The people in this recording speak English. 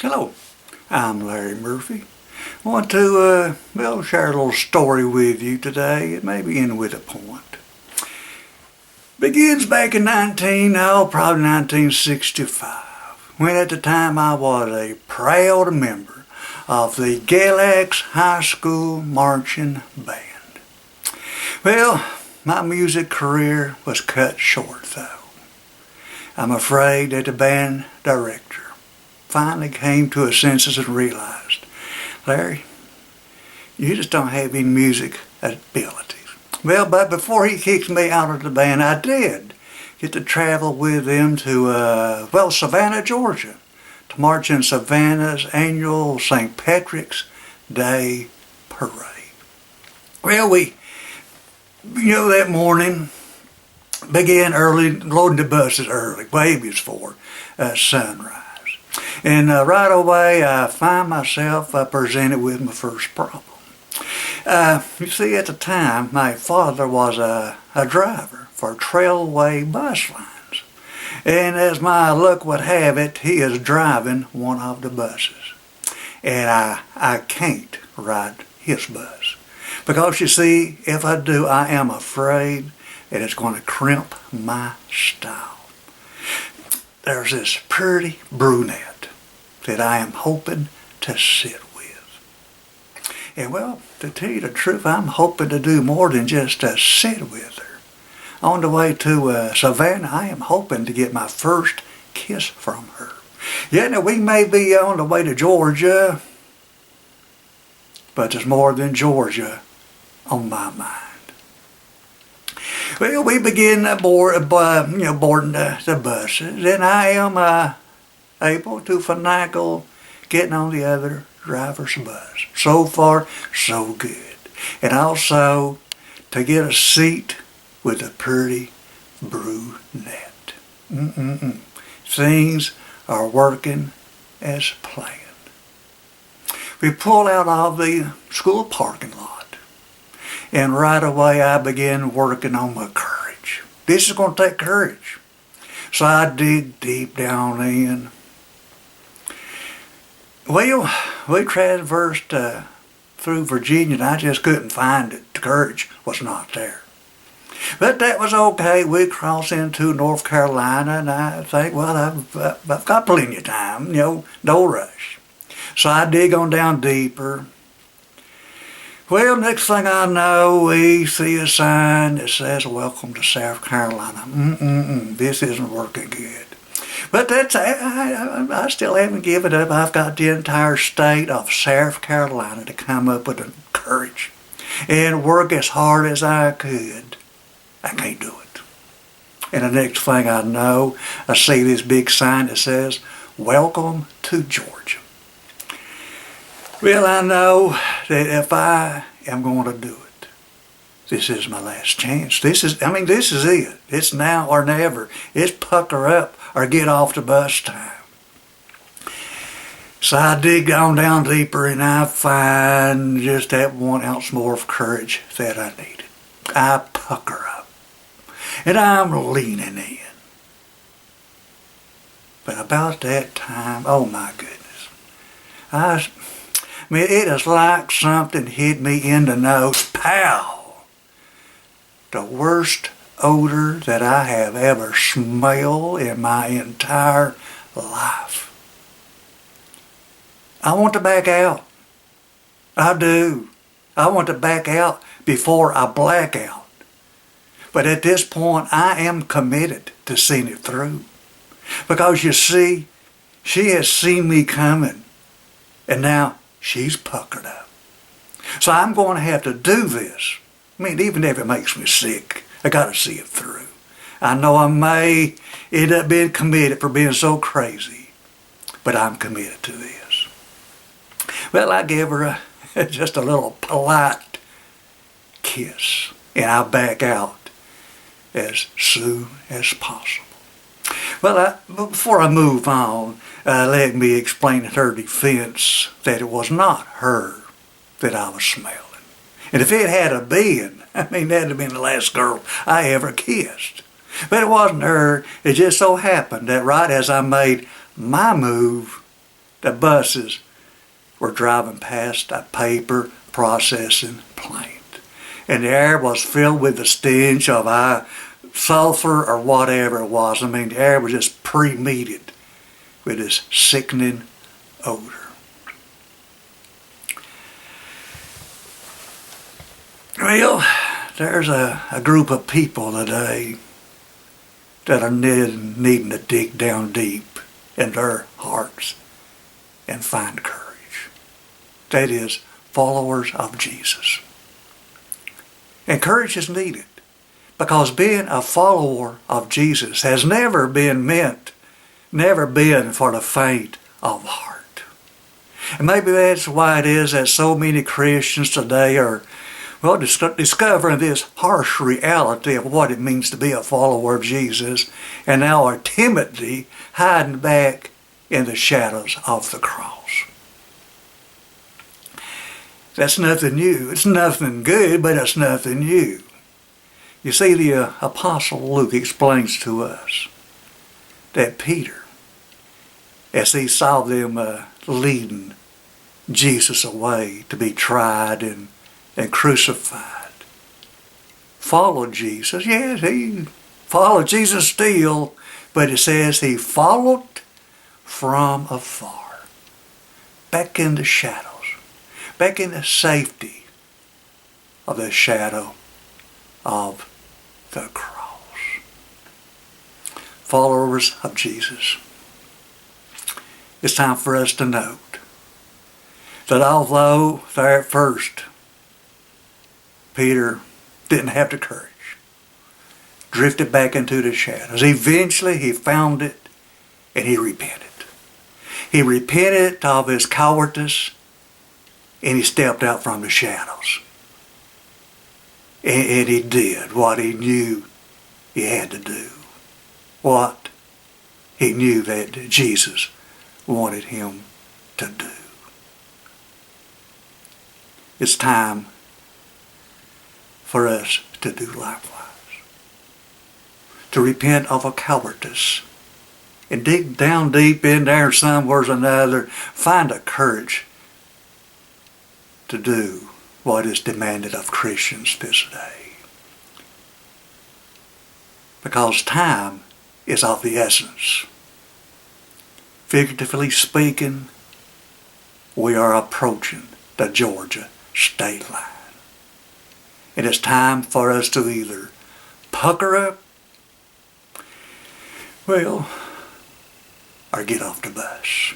Hello, I'm Larry Murphy. I want to share a little story with you today. It may begin with a point. Begins back in probably 1965, when at the time I was a proud member of the Galax High School Marching Band. Well, my music career was cut short though. I'm afraid that the band director finally came to his senses and realized, Larry, you just don't have any music abilities. Well, but before he kicked me out of the band, I did get to travel with him to, Savannah, Georgia, to march in Savannah's annual St. Patrick's Day Parade. Well, that morning, began early, loading the buses early, way before sunrise. And right away, I find myself presented with my first problem. You see, at the time, my father was a driver for Trailway bus lines. And as my luck would have it, he is driving one of the buses. And I can't ride his bus. Because you see, if I do, I am afraid that it's going to crimp my style. There's this pretty brunette that I am hoping to sit with. And well, to tell you the truth, I'm hoping to do more than just sit with her. On the way to Savannah, I am hoping to get my first kiss from her. Yeah, now we may be on the way to Georgia, but there's more than Georgia on my mind. Well, we begin boarding the buses, and I am able to finagle getting on the other driver's bus. So far, so good. And also to get a seat with a pretty brunette. Things are working as planned. We pull out of the school parking lot. And right away I began working on my courage. This is going to take courage. So I dig deep down in. Well, we traversed through Virginia and I just couldn't find it. The courage was not there. But that was okay. We crossed into North Carolina and I think, well, I've got plenty of time, no rush. So I dig on down deeper. Well, next thing I know, we see a sign that says, "Welcome to South Carolina." This isn't working good. But I still haven't given up. I've got the entire state of South Carolina to come up with the courage and work as hard as I could. I can't do it. And the next thing I know, I see this big sign that says, "Welcome to Georgia." Well, I know that if I am going to do it, this is my last chance. This is it. It's now or never. It's pucker up or get off the bus time. So I dig on down deeper and I find just that 1 ounce more of courage that I needed. I pucker up and I'm leaning in. But about that time, oh my goodness, it is like something hit me in the nose. Pow! The worst odor that I have ever smelled in my entire life. I want to back out. I do. I want to back out before I black out. But at this point, I am committed to seeing it through. Because you see, she has seen me coming. And now she's puckered up. So I'm going to have to do this. Even if it makes me sick, I got to see it through. I know I may end up being committed for being so crazy, but I'm committed to this. Well, I give her just a little polite kiss, and I back out as soon as possible. Well, before I move on, let me explain in her defense that it was not her that I was smelling. And if it had been, that'd have been the last girl I ever kissed. But it wasn't her. It just so happened that right as I made my move, the buses were driving past a paper processing plant. And the air was filled with the stench of sulfur or whatever it was. I mean, the air was just pre-meated with this sickening odor. Well, there's a group of people today that are needing to dig down deep in their hearts and find courage. That is, followers of Jesus. And courage is needed because being a follower of Jesus has never been for the faint of heart. And maybe that's why it is that so many Christians today are discovering this harsh reality of what it means to be a follower of Jesus, and now are timidly hiding back in the shadows of the cross. That's nothing new. It's nothing good, but it's nothing new. You see, the Apostle Luke explains to us that Peter, as he saw them leading Jesus away to be tried and crucified, followed Jesus. Yes, he followed Jesus still, but it says he followed from afar, back in the shadows, back in the safety of the shadow of the cross. Followers of Jesus, it's time for us to note that although there at first Peter didn't have the courage, drifted back into the shadows, eventually he found it and he repented. He repented of his cowardice and he stepped out from the shadows. And he did what he knew he had to do. What he knew that Jesus wanted him to do. It's time for us to do likewise. To repent of a cowardice and dig down deep in there somewhere or another, find a courage to do what is demanded of Christians this day. Because time is of the essence. Figuratively speaking, we are approaching the Georgia state line. And it's time for us to either pucker up, or get off the bus.